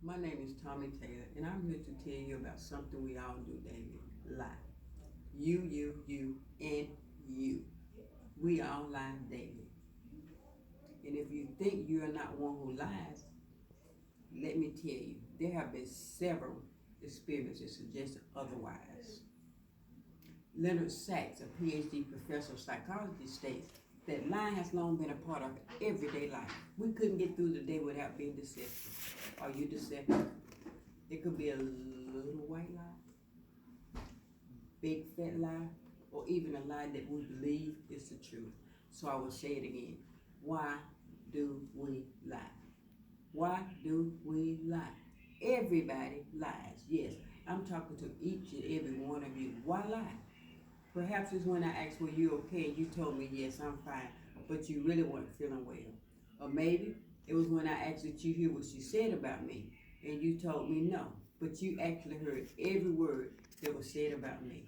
My name is Tommy Taylor, and I'm here to tell you about something we all do daily: lie. You, and you. We all lie daily. And if you think you are not one who lies, let me tell you, there have been several experiences suggesting otherwise. Leonard Sachs, a PhD professor of psychology, states that lying has long been a part of everyday life. We couldn't get through the day without being deceptive. Are you deceptive? It could be a little white lie, big fat lie, or even a lie that we believe is the truth. So I will say it again. Why do we lie? Why do we lie? Everybody lies. Yes, I'm talking to each and every one of you. Why lie? Perhaps it's when I asked, were you okay? And you told me, yes, I'm fine, but you really weren't feeling well. Or maybe it was when I asked that you hear what she said about me, and you told me no, but you actually heard every word that was said about me.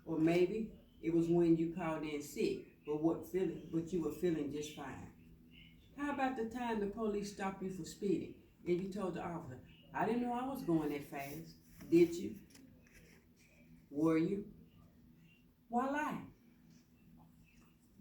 Or maybe it was when you called in sick, but you were feeling just fine. How about the time the police stopped you for speeding, and you told the officer, I didn't know I was going that fast. Did you? Were you? Why lie?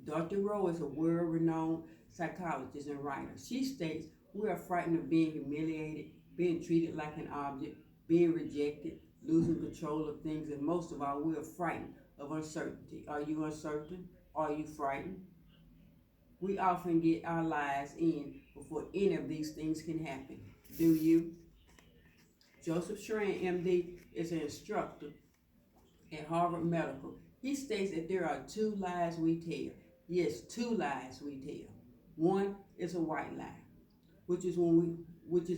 Dr. Rowe is a world-renowned psychologist and writer. She states we are frightened of being humiliated, being treated like an object, being rejected, losing control of things, and most of all, we are frightened of uncertainty. Are you uncertain? Are you frightened? We often get our lives in before any of these things can happen. Do you? Joseph Schran, MD, is an instructor at Harvard Medical. He states that there are two lies we tell. Yes, two lies we tell. One is a white lie, which is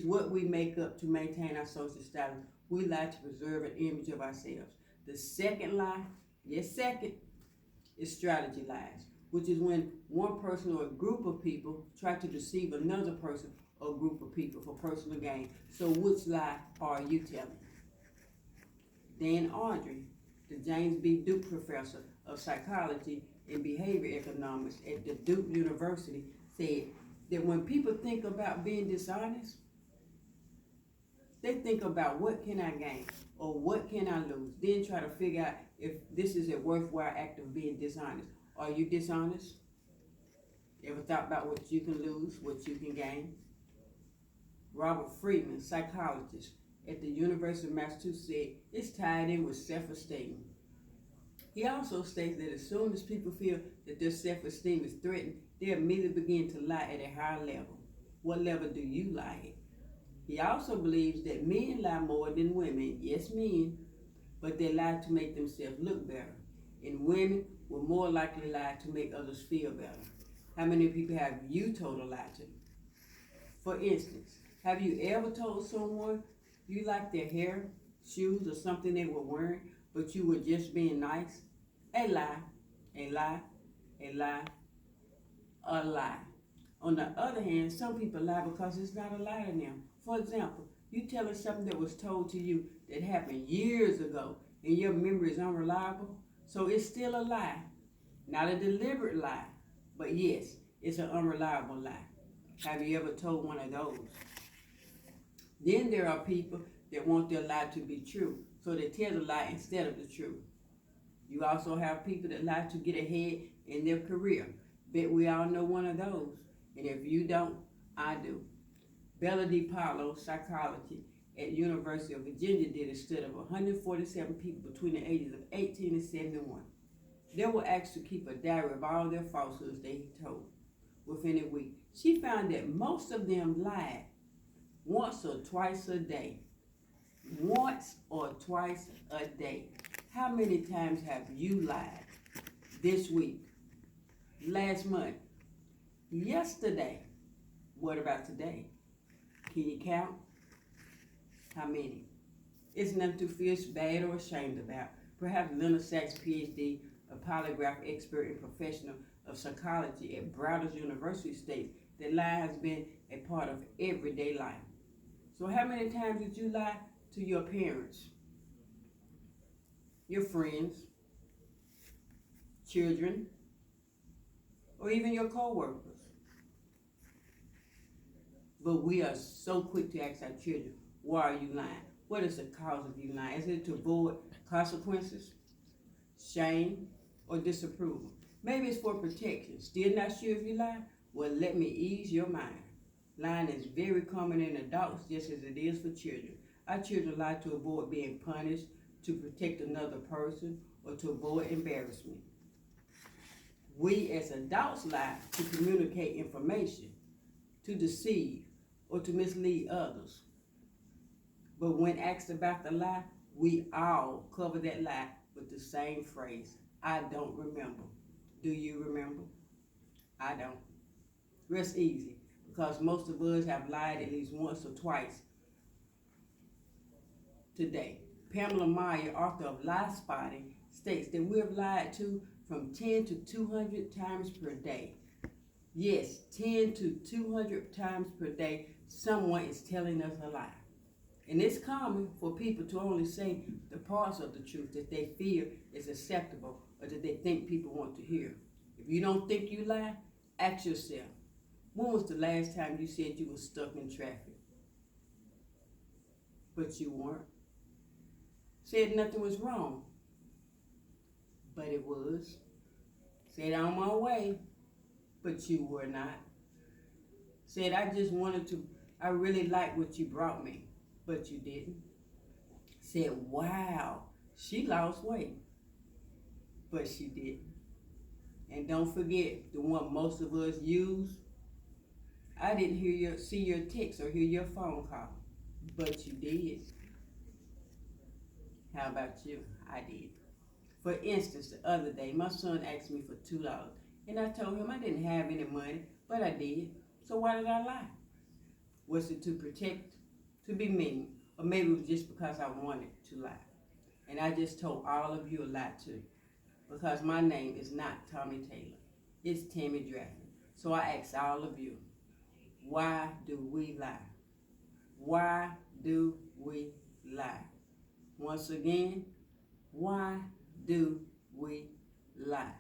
what we make up to maintain our social status. We lie to preserve an image of ourselves. The second lie, yes, second, is strategy lies, which is when one person or a group of people try to deceive another person or group of people for personal gain. So which lie are you telling? Dan Audrey, the James B. Duke Professor of Psychology and Behavior Economics at the Duke University, said that when people think about being dishonest, they think about what can I gain or what can I lose, then try to figure out if this is a worthwhile act of being dishonest. Are you dishonest? Ever thought about what you can lose, what you can gain? Robert Friedman, psychologist at the University of Massachusetts, said it's tied in with self-esteem. He also states that as soon as people feel that their self-esteem is threatened, they immediately begin to lie at a higher level. What level do you lie at? He also believes that men lie more than women. Yes, men, but they lie to make themselves look better. And women will more likely lie to make others feel better. How many people have you told a lie to? For instance, have you ever told someone you liked their hair, shoes, or something they were wearing, but you were just being nice? A lie, a lie, a lie, a lie. On the other hand, some people lie because it's not a lie to them. For example, you tell us something that was told to you that happened years ago, and your memory is unreliable, so it's still a lie. Not a deliberate lie, but yes, it's an unreliable lie. Have you ever told one of those? Then there are people that want their lie to be true, so they tell the lie instead of the truth. You also have people that lie to get ahead in their career. Bet we all know one of those. And if you don't, I do. Bella DiPaolo, psychology at University of Virginia, did a study of 147 people between the ages of 18 and 71. They were asked to keep a diary of all their falsehoods they told within a week. She found that most of them lied once or twice a day. Once or twice a day. How many times have you lied this week, last month, yesterday? What about today? Can you count? How many? It's nothing to feel bad or ashamed about. Perhaps Leonard Sachs, PhD, a polygraph expert and professional of psychology at Broward University, states that lying has been a part of everyday life. So how many times did you lie to your parents, your friends, children, or even your co-workers? But we are so quick to ask our children, why are you lying? What is the cause of you lying? Is it to avoid consequences, shame, or disapproval? Maybe it's for protection. Still not sure if you lie? Well, let me ease your mind. Lying is very common in adults just as it is for children. Our children lie to avoid being punished, to protect another person, or to avoid embarrassment. We as adults lie to communicate information, to deceive, or to mislead others. But when asked about the lie, we all cover that lie with the same phrase, I don't remember. Do you remember? I don't. Rest easy, because most of us have lied at least once or twice today. Pamela Meyer, author of Lie Spotting, states that we have lied to from 10 to 200 times per day. Yes, 10 to 200 times per day, someone is telling us a lie. And it's common for people to only say the parts of the truth that they feel is acceptable or that they think people want to hear. If you don't think you lie, ask yourself, when was the last time you said you were stuck in traffic? But you weren't. Said nothing was wrong, but it was. Said on my way, but you were not. Said I really liked what you brought me, but you didn't. Said, wow, she lost weight, but she didn't. And don't forget the one most of us use. I didn't see your text or hear your phone call, but you did. How about you? I did. For instance, the other day, my son asked me for $2, and I told him I didn't have any money, but I did. So why did I lie? Was it to protect, to be mean, or maybe it was just because I wanted to lie? And I just told all of you a lie too, because my name is not Tommy Taylor. It's Tammy Dragon. So I ask all of you, why do we lie? Why do we lie? Once again, why do we lie?